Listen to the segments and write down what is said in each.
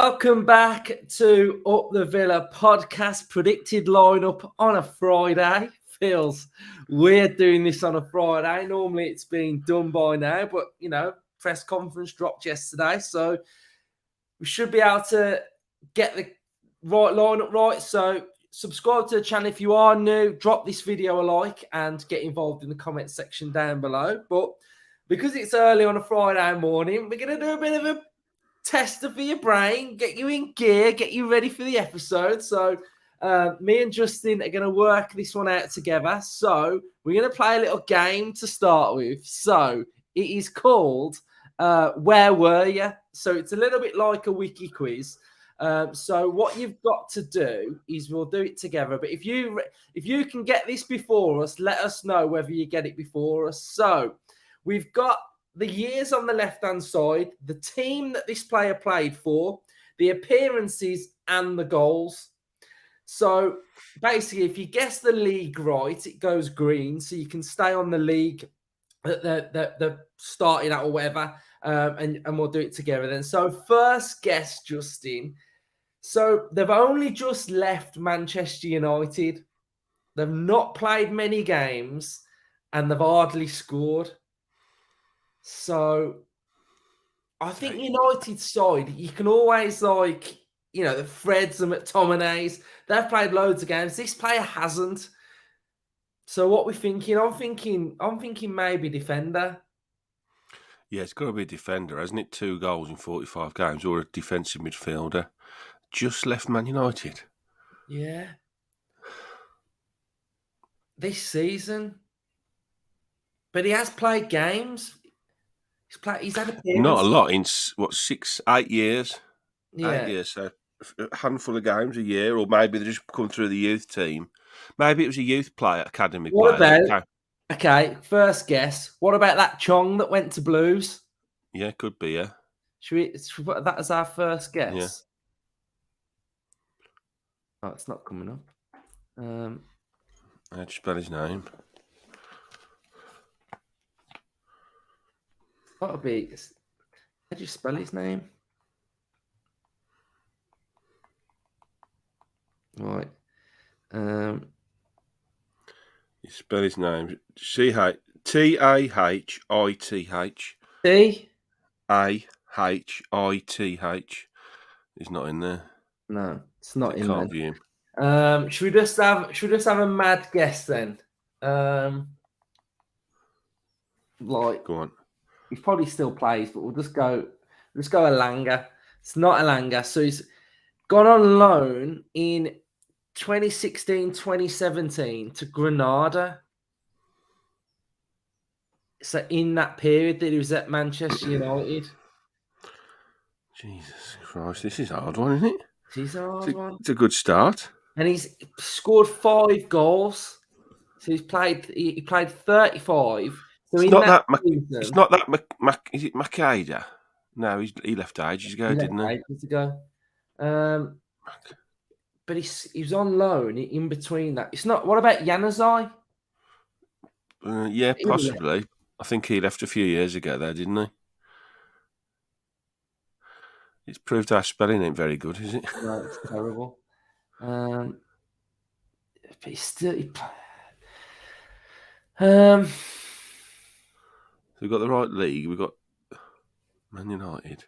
Welcome back to Up the Villa podcast predicted lineup on a Friday. Feels weird doing this on a Friday. Normally it's been done by now, but press conference dropped yesterday, so we should be able to get the right lineup right. So subscribe to the channel if you are new, drop this video a like and get involved in the comment section down below. But because it's early on a Friday morning, we're going to do a bit of a tester for your brain, get you in gear, get you ready for the episode. So me and Justin are going to work this one out together. So we're going to play a little game to start with. So it is called Where Were You? So it's a little bit like a wiki quiz. So what you've got to do is we'll do it together. But if you can get this before us, let us know whether you get it before us. So we've got the years on the left-hand side, the team that this player played for, the appearances, and the goals. So basically, if you guess the league right, it goes green, so you can stay on the league that they're starting at or whatever, and we'll do it together then. So first guess, Justin. So they've only just left Manchester United. They've not played many games, and they've hardly scored. So I think United side, you can always the Freds and McTominays, they've played loads of games. This player hasn't. So what we're thinking, I'm thinking maybe defender. Yeah, it's got to be a defender, hasn't it? 2 goals in 45 games, or a defensive midfielder. Just left Man United. Yeah. This season. But he has played games. He's had appearances. Not a lot in, 8 years? Yeah. 8 years, so a handful of games a year, or maybe they just come through the youth team. Maybe it was a youth player, academy player. Okay, first guess. What about that Chong that went to Blues? Yeah, could be, yeah. Should we put that as our first guess? Yeah. Oh, it's not coming up. How'd you spell his name? That'll be. How'd you spell his name? Right. You spell his name Tahithh. Tahithh. He's not in there. No, it's not in can't there. view him. Should we just have a mad guess then? Go on. He probably still plays, but we'll just go Elanga. It's not Elanga. So he's gone on loan in 2016, 2017 to Granada. So in that period that he was at Manchester United. Jesus Christ, this is a hard one, isn't it? It's a hard one. It's a good start. And he's scored 5 goals. So he played 35. So It's not that. Is it Makeda? No, he left ages ago, didn't he? Ages ago. But he was on loan in between that. It's not. What about Januzaj? Yeah, possibly. I think he left a few years ago there, didn't he? It's proved our spelling ain't very good, is it? No, it's terrible. But he's still. We've got the right league. We've got Man United.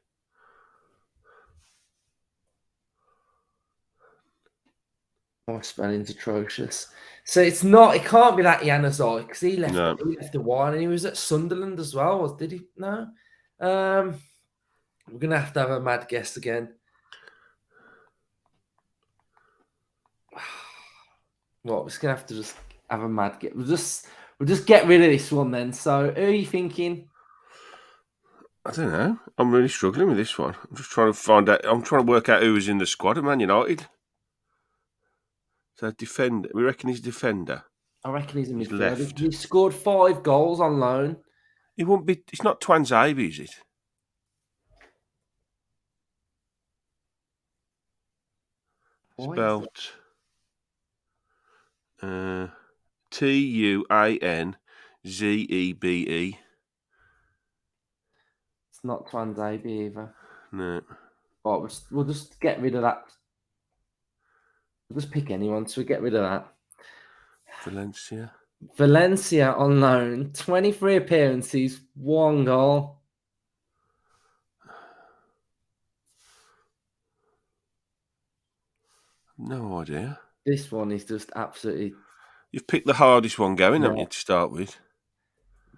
My spelling's atrocious. So it's not. It can't be that Januzaj because he left. No. He left a while, and he was at Sunderland as well. Did he? No. We're gonna have to have a mad guess again. Well, we're just gonna have to just have a mad guess. We'll just get rid of this one then. So, who are you thinking? I don't know. I'm really struggling with this one. I'm just trying to find out. I'm trying to work out who was in the squad at Man United. So defender. We reckon he's a defender. I reckon he's a midfielder. He scored 5 goals on loan. He won't be. It's not Twanzebe, is it? Spelt Tuanzebe. It's not Twanzebe either. No. Oh, we'll just get rid of that. We'll just pick anyone, so we get rid of that. Valencia. Valencia on loan, 23 appearances, 1 goal. No idea. This one is just absolutely. You've picked the hardest one going, haven't Yeah. you, to start with?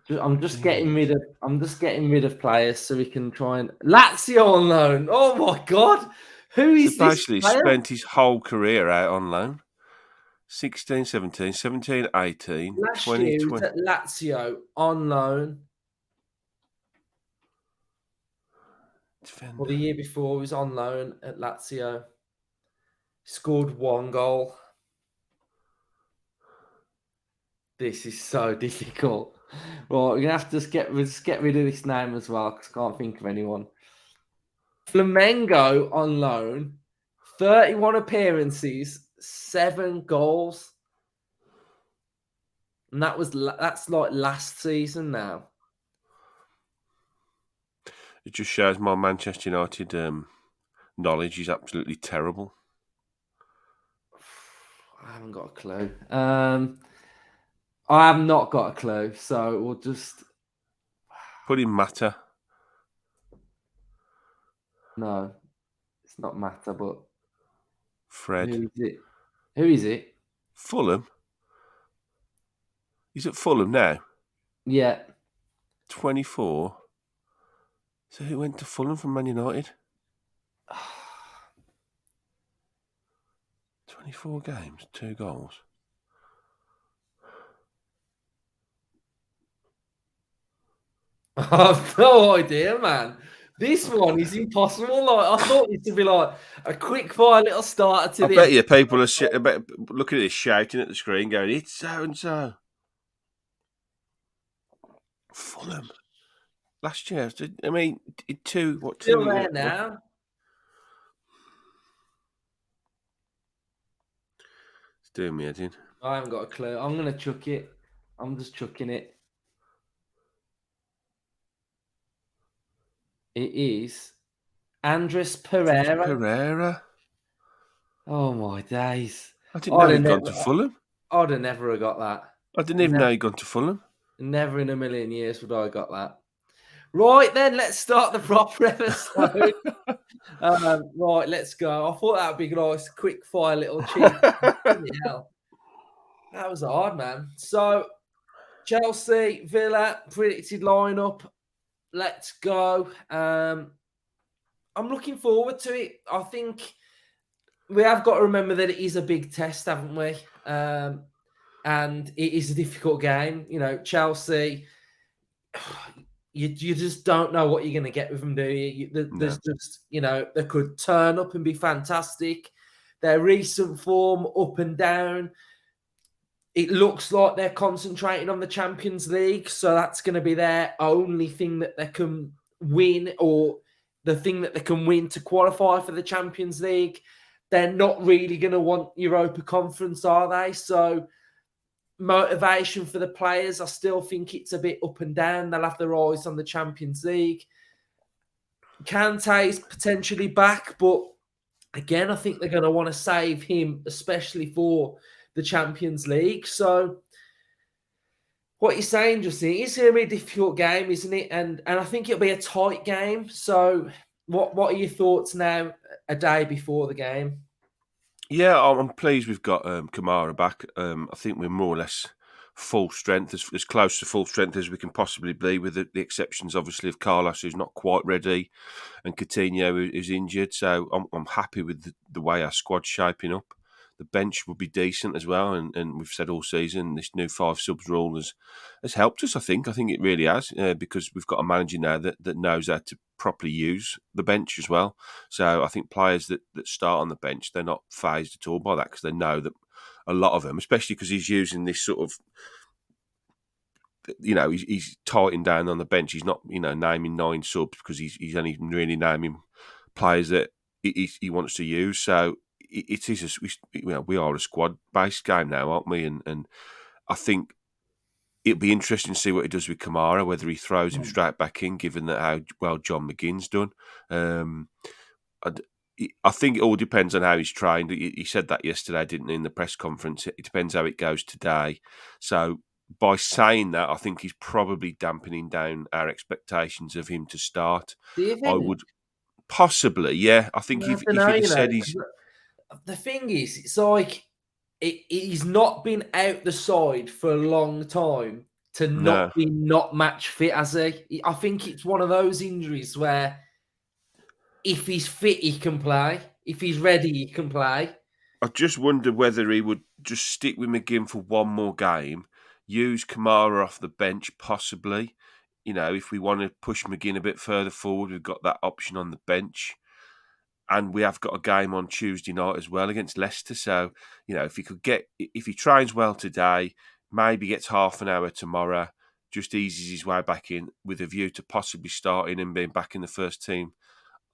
I'm just getting Jeez. rid of. I'm just getting rid of players so we can try and Lazio on loan. Oh my god, who So is this basically, he player? spent his whole career out on loan. 16, 17, 17, 18, Last 20, year he was 20. at Lazio on loan, or the Defender. year before he was on loan at Lazio. Scored 1 goal. This is so difficult. Well, we're gonna have to just get rid of this name as well because I can't think of anyone. Flamengo on loan, 31 appearances, 7 goals, and that's like last season now. It just shows my Manchester United knowledge is absolutely terrible. I haven't got a clue. I have not got a clue, so we'll just Put in Mata. no. It's not matter, but Fred. who is it? Who is it? Fulham. He's at Fulham now. Yeah. 24. So who went to Fulham from Man United? 24 games, 2 goals. I have no idea, man. This one is impossible. Like I thought it would be like a quick fire little starter to I the bet you people are looking at this, shouting at the screen, going, "It's so and so." Fulham last year. I mean, two Still years. there now. It's doing me head in. I haven't got a clue. I'm gonna chuck it. I'm just chucking it. It is Andres Pereira. Pereira. Oh my days! I didn't know he'd gone to Fulham. I'd have never have got that. I didn't even know he'd gone to Fulham. Never in a million years would I have got that. Right then, let's start the proper episode. Right, let's go. I thought that would be a nice, quick fire little cheat. Hell. That was hard, man. So, Chelsea, Villa, predicted lineup. Let's go. I'm looking forward to it. I think we have got to remember that it is a big test, haven't we? And it is a difficult game. You know, Chelsea, you just don't know what you're going to get with them, do you? There's just, you know, they could turn up and be fantastic. Their recent form, up and down. It looks like they're concentrating on the Champions League, so that's going to be their only thing that they can win, or the thing that they can win to qualify for the Champions League. They're not really going to want Europa Conference, are they? So motivation for the players, I still think it's a bit up and down. They'll have their eyes on the Champions League. Kante is potentially back, but again, I think they're going to want to save him, especially for the Champions League. So what you're saying, Justin, it's going to be a difficult game, isn't it? And I think it'll be a tight game. So what are your thoughts now, a day before the game? Yeah, I'm pleased we've got Kamara back. I think we're more or less full strength, as close to full strength as we can possibly be, with the exceptions, obviously, of Carlos, who's not quite ready, and Coutinho, who's injured. So I'm happy with the way our squad's shaping up. The bench will be decent as well, and we've said all season this new 5 subs rule has helped us. I think it really has, because we've got a manager now that knows how to properly use the bench as well. So I think players that start on the bench, they're not phased at all by that, because they know that a lot of them, especially because he's using this sort of, you know, he's tightening down on the bench. He's not, naming 9 subs, because he's only really naming players that he wants to use. So it is we are a squad based game now, aren't we? And I think it'll be interesting to see what he does with Kamara, whether he throws him straight back in, given that how well John McGinn's done. I think it all depends on how he's trained. He said that yesterday, didn't he, in the press conference? It depends how it goes today. So by saying that, I think he's probably dampening down our expectations of him to start. Do you I think? would possibly, yeah. I think I don't if know, he'd have said he's 'cause the thing is, it's like he's not been out the side for a long time to not no, be not match fit, has he? I think it's one of those injuries where if he's fit, he can play. If he's ready, he can play. I just wonder whether he would just stick with McGinn for one more game, use Kamara off the bench, possibly. If we want to push McGinn a bit further forward, we've got that option on the bench. And we have got a game on Tuesday night as well against Leicester. So, if he trains well today, maybe gets half an hour tomorrow, just eases his way back in with a view to possibly starting and being back in the first team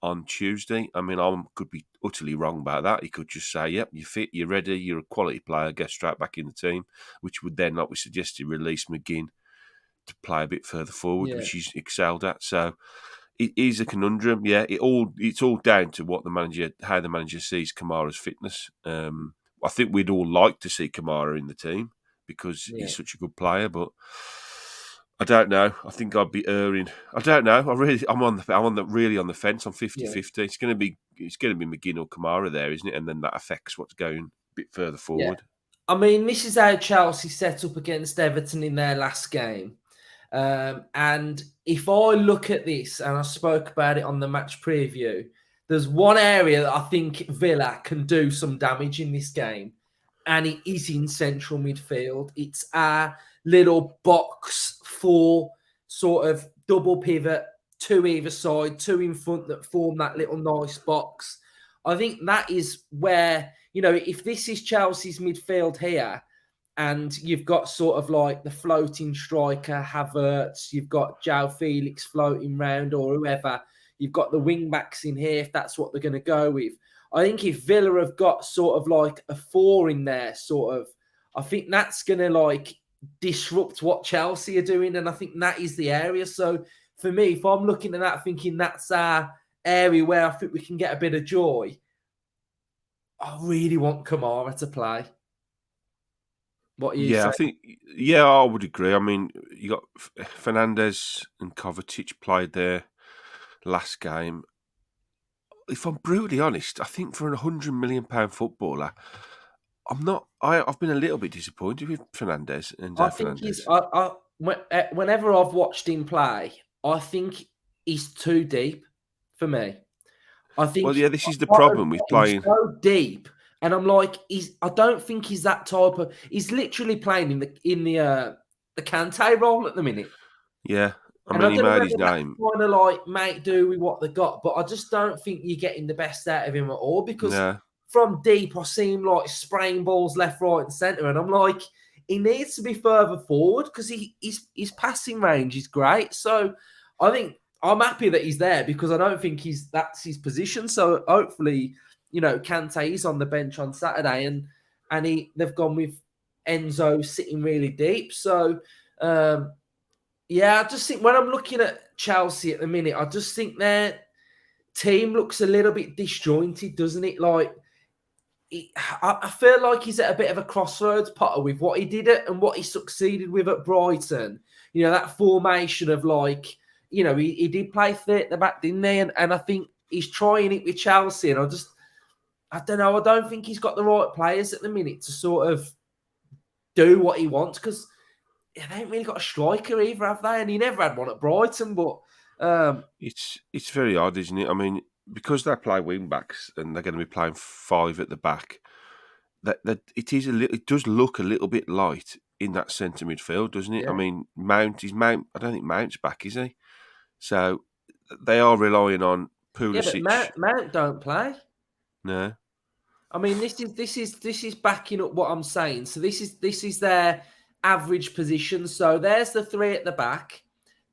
on Tuesday. I mean, I could be utterly wrong about that. He could just say, yep, you're fit, you're ready, you're a quality player, get straight back in the team, which would then, like we suggested, release McGinn to play a bit further forward, Yeah, which he's excelled at. So it is a conundrum. Yeah, it's all down to how the manager sees Kamara's fitness. I think we'd all like to see Kamara in the team because yeah, he's such a good player, but I don't know. I think I'd be erring. I don't know. Really on the fence. I'm yeah, 50-50. It's going to be McGinn or Kamara there, isn't it? And then that affects what's going a bit further yeah. forward. I mean, this is how Chelsea set up against Everton in their last game. And if I look at this, and I spoke about it on the match preview, there's one area that I think Villa can do some damage in this game, and it is in central midfield. It's our little box for sort of double pivot, two either side, two in front that form that little nice box. I think that is where, if this is Chelsea's midfield here, and you've got sort of like the floating striker, Havertz, you've got João Felix floating round or whoever, you've got the wing backs in here if that's what they're going to go with. I think if Villa have got sort of like a four in there, I think that's going to like disrupt what Chelsea are doing. And I think that is the area. So for me, if I'm looking at that, thinking that's our area where I think we can get a bit of joy, I really want Kamara to play. What are you Yeah, saying? I would agree. I mean, you got Fernandes and Kovacic played their last game. If I'm brutally honest, I think for £100 million footballer, I'm not. I've been a little bit disappointed with Fernandes and I think he's. Fernandes. Whenever I've watched him play, I think he's too deep for me. I think Well, yeah, this is the I have problem with got him playing. so deep, and I'm like, I don't think he's that type of. He's literally playing in the Kante role at the minute. Yeah, I And I mean, he don't know made whether his that's name. kind of like make do with what they got, but I just don't think you're getting the best out of him at all because No, from deep, I see him like spraying balls left, right, and centre, and I'm like, he needs to be further forward because his passing range is great. So I think I'm happy that he's there because I don't think that's his position. So hopefully, Kante is on the bench on Saturday, and they've gone with Enzo sitting really deep. So. Yeah, I just think when I'm looking at Chelsea at the minute, I just think their team looks a little bit disjointed, doesn't it? Like, I feel like he's at a bit of a crossroads, Potter, with what he did at and what he succeeded with at Brighton. That formation of like, he did play three at the back, didn't he? And I think he's trying it with Chelsea, and I don't know, I don't think he's got the right players at the minute to sort of do what he wants because they ain't really got a striker either, have they? And he never had one at Brighton, but it's very odd, isn't it? I mean, because they play wing backs and they're going to be playing five at the back, that it does look a little bit light in that centre midfield, doesn't it? I yeah. mean, Mount. I don't think Mount's back, is he? So they are relying on Yeah, but Pulisic. Mount don't play. No, I mean, this is backing up what I'm saying. So this is their average position. So there's the three at the back.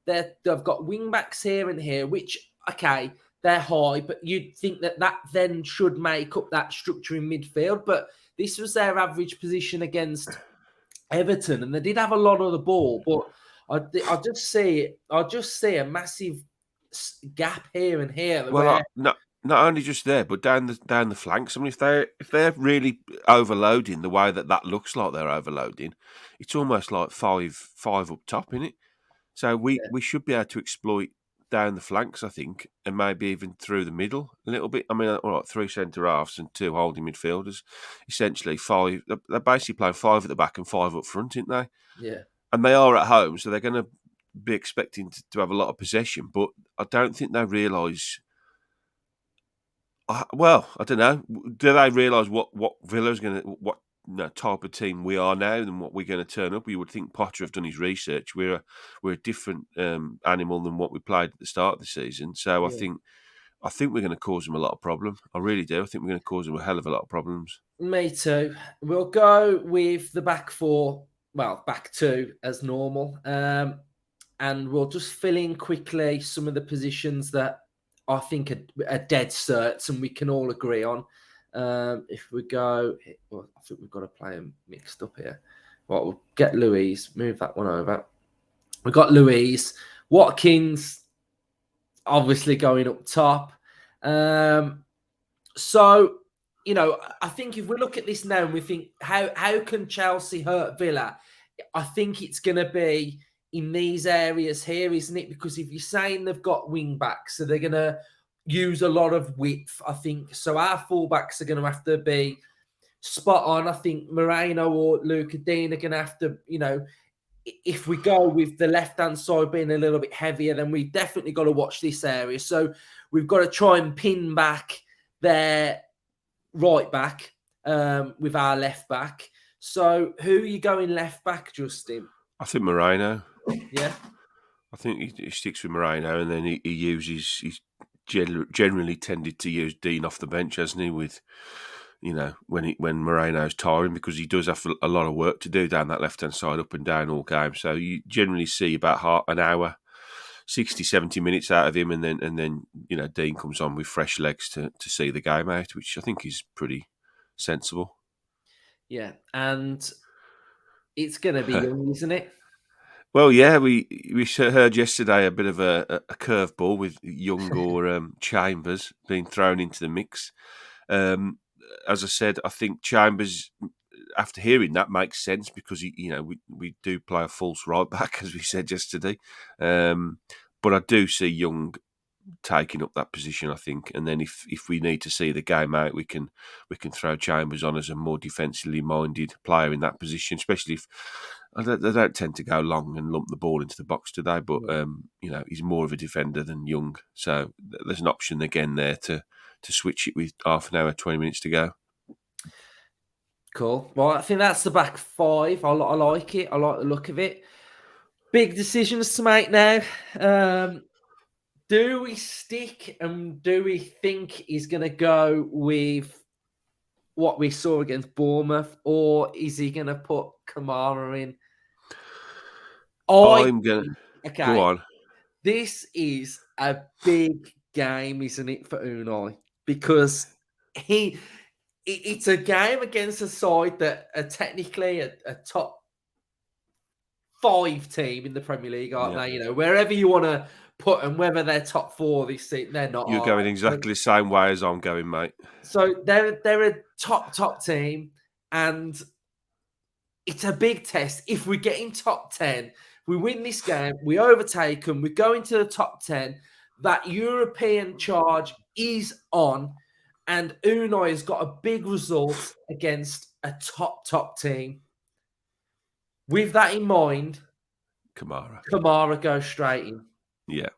They've got wing backs here and here, which okay, they're high, but you'd think that then should make up that structure in midfield. But this was their average position against Everton, and they did have a lot of the ball, but I just see a massive gap here and here well, where no. not only just there, but down the flanks. I mean, if they're really overloading the way that looks like they're overloading, it's almost like five up top, isn't it? So we should be able to exploit down the flanks, I think, and maybe even through the middle a little bit. I mean, all right, 3 centre halves and 2 holding midfielders, essentially 5. They're basically playing 5 at the back and 5 up front, aren't they? Yeah. And they are at home, so they're going to be expecting to have a lot of possession. But I don't think they realise. Well, I don't know. Do they realise what Villa's going to type of team we are now and what we're going to turn up? You would think Potter have done his research. We're a different animal than what we played at the start of the season. So Yeah. I think we're going to cause them a lot of problem. I really do. I think we're going to cause them a hell of a lot of problems. Me too. We'll go with the back four, well, back two as normal. And we'll just fill in quickly some of the positions that I think are dead certs and we can all agree on. If we go, well, I think we've got to play them mixed up here. Well, we'll get Louise, move that one over. We've got Louise, Watkins, obviously going up top. So, I think if we look at this now and we think, how can Chelsea hurt Villa? I think it's going to be in these areas here, isn't it? Because if you're saying they've got wing backs, so they're going to use a lot of width, I think. So our fullbacks are going to have to be spot on. I think Moreno or Luca Dean are going to have to, if we go with the left-hand side being a little bit heavier, then we've definitely got to watch this area. So we've got to try and pin back their right back with our left back. So who are you going left back, Justin? I think Moreno. Yeah. I think he sticks with Moreno, and then he uses. He's generally tended to use Dean off the bench, hasn't he? With when Moreno's tiring, because he does have a lot of work to do down that left hand side, up and down all game. So you generally see about half an hour, 60, 70 minutes out of him, and then Dean comes on with fresh legs to see the game out, which I think is pretty sensible. Yeah, and it's going to be young, isn't it? Well, yeah, we heard yesterday a bit of a curveball with Young or Chambers being thrown into the mix. As I said, I think Chambers, after hearing that, makes sense because we do play a false right back, as we said yesterday. But I do see Young taking up that position, I think. And then if we need to see the game out, we can throw Chambers on as a more defensively minded player in that position, especially if they don't tend to go long and lump the ball into the box, do they? But he's more of a defender than Young, so there's an option again there to switch it with half an hour, 20 minutes to go. Cool. Well, I think that's the back five. I like it. I like the look of it. Big decisions to make now. Do we stick and do we think he's going to go with what we saw against Bournemouth, or is he going to put Kamara in? I'm going to go on. This is a big game, isn't it, for Unai? Because it's a game against a side that are technically a top 5 team in the Premier League, aren't they? Wherever you want to put them, whether they're top 4 this season, they're not. You're going exactly the same way as I'm going, mate. So they're a top team, and it's a big test. If we get in top 10, we win this game, we overtake them, we go into the top 10, that European charge is on, and Unai has got a big result against a top team. With that in mind, Kamara goes straight in. Yeah.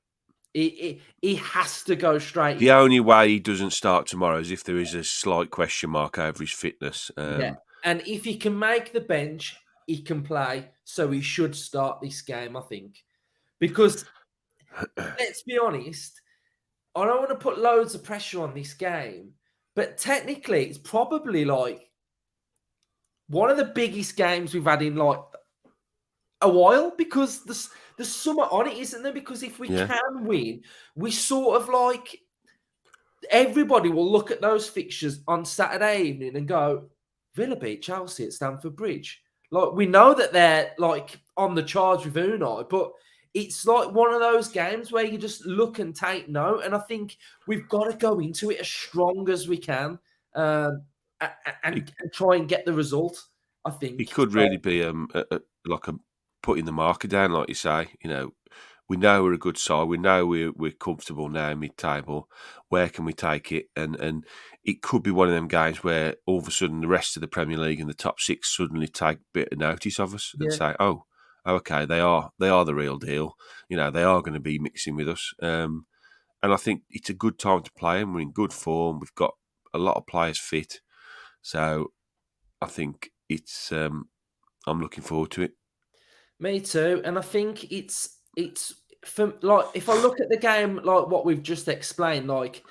He has to go straight in. The only way he doesn't start tomorrow is if there is a slight question mark over his fitness. And if he can make the bench, he can play. So he should start this game, I think. Because, let's be honest, I don't want to put loads of pressure on this game, but technically it's probably like one of the biggest games we've had in like a while, because there's something on it, isn't there? Because if we can win, we sort of like, everybody will look at those fixtures on Saturday evening and go, Villa beat Chelsea at Stamford Bridge. Like, we know that they're like on the charge with Unai, but it's like one of those games where you just look and take note. And I think we've got to go into it as strong as we can, and try and get the result. I think It could really be like a putting the marker down, like you say. We know we're a good side. We know we're comfortable now, mid-table. Where can we take it? And it could be one of them games where all of a sudden the rest of the Premier League and the top six suddenly take a bit of notice of us and say, "Oh, okay, they are the real deal. They are going to be mixing with us." And I think it's a good time to play them. We're in good form. We've got a lot of players fit, so I think it's. I'm looking forward to it. Me too, and I think it's for like if I look at the game like what we've just explained, like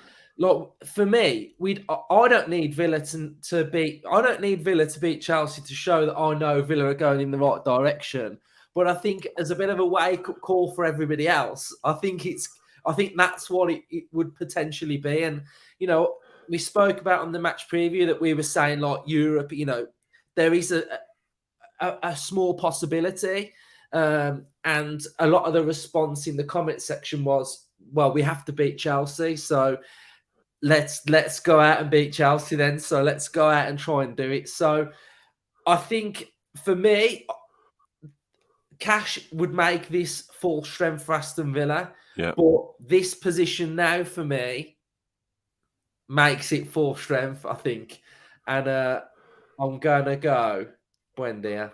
for me, I don't need Villa to beat Chelsea to show that I know Villa are going in the right direction. But I think as a bit of a wake up call for everybody else, I think that's what it would potentially be. And we spoke about on the match preview that we were saying like Europe, there is a small possibility. And a lot of the response in the comment section was, well, we have to beat Chelsea. So let's go out and beat Chelsea then. So let's go out and try and do it. So I think for me, cash would make this full strength for Aston Villa. Yeah. But this position now for me makes it full strength, I think. And I'm going to go Buendia.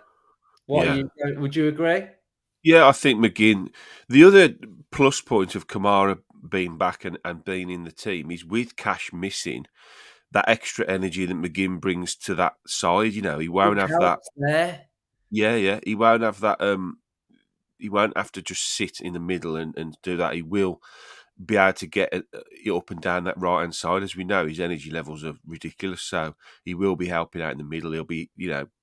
What are you? Would you agree? Yeah, I think McGinn. The other plus point of Kamara being back and being in the team is with Cash missing, that extra energy that McGinn brings to that side. He won't have that. There. Yeah, he won't have that. He won't have to just sit in the middle and do that. He will be able to get up and down that right hand side. As we know, his energy levels are ridiculous, so he will be helping out in the middle. He'll be,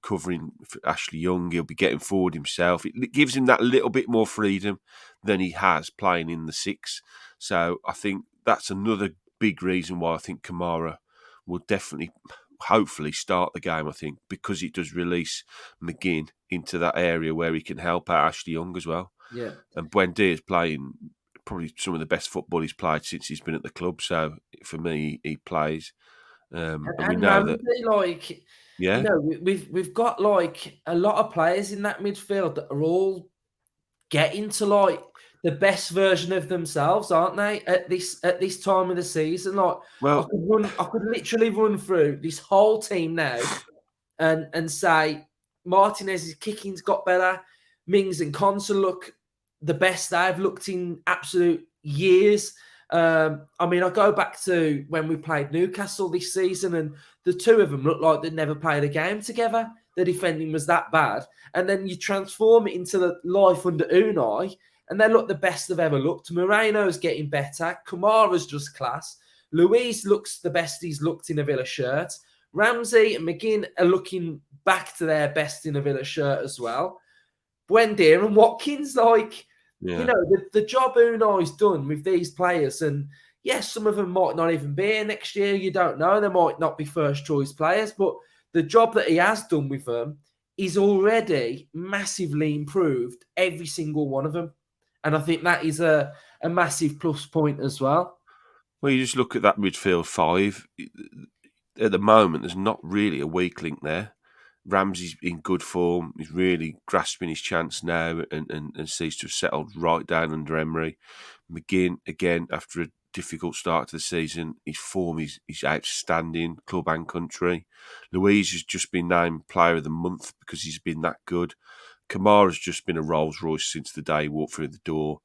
covering for Ashley Young. He'll be getting forward himself. It gives him that little bit more freedom than he has playing in the six. So I think that's another big reason why I think Kamara will definitely, hopefully, start the game. I think because it does release McGinn into that area where he can help out Ashley Young as well. Yeah, and Buendia is playing probably some of the best football he's played since he's been at the club. So for me, he plays, and we know Ramsey, that. we've got like a lot of players in that midfield that are all getting to like the best version of themselves, aren't they? At this time of the season, like Well, I could literally run through this whole team now and say Martinez's kicking's got better. Mings and Konsa look the best they've looked in absolute years. I go back to when we played Newcastle this season, and the two of them looked like they'd never played a game together. The defending was that bad. And then you transform it into the life under Unai, and they look the best they've ever looked. Moreno's getting better. Kamara's just class. Luiz looks the best he's looked in a Villa shirt. Ramsey and McGinn are looking back to their best in a Villa shirt as well. Buendia and Watkins, the job Unai's done with these players, and yes, some of them might not even be here next year. You don't know. They might not be first choice players, but the job that he has done with them is already massively improved, every single one of them. And I think that is a massive plus point as well. Well, you just look at that midfield five. At the moment, there's not really a weak link there. Ramsey's in good form. He's really grasping his chance now and seems to have settled right down under Emery. McGinn, again, after a difficult start to the season, his form is outstanding, club and country. Luiz has just been named Player of the Month because he's been that good. Kamara's just been a Rolls Royce since the day he walked through the door.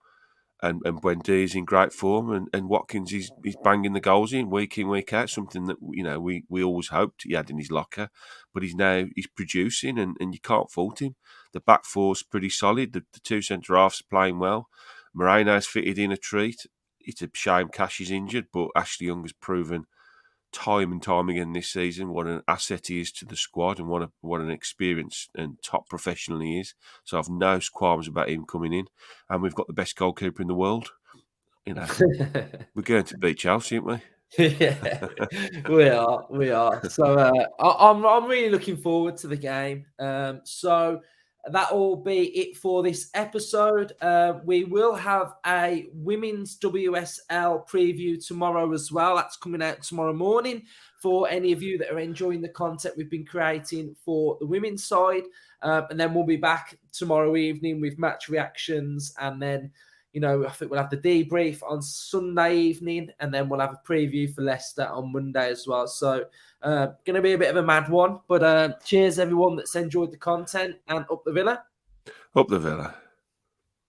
And Buendia is in great form, and Watkins is banging the goals in, week out, something that we always hoped he had in his locker, but he's producing, and you can't fault him. The back four's pretty solid. The two centre halves are playing well. Moreno's fitted in a treat. It's a shame Cash is injured, but Ashley Young has proven time and time again this season what an asset he is to the squad and what an experienced and top professional he is. So I've no qualms about him coming in, and we've got the best goalkeeper in the world. We're going to beat Chelsea, aren't we? Yeah, we are. So I'm really looking forward to the game. So that will be it for this episode. We will have a women's WSL preview tomorrow as well. That's coming out tomorrow morning for any of you that are enjoying the content we've been creating for the women's side. And then we'll be back tomorrow evening with match reactions. And then, I think we'll have the debrief on Sunday evening. And then we'll have a preview for Leicester on Monday as well. So going to be a bit of a mad one. But cheers, everyone that's enjoyed the content. And up the Villa. Up the Villa.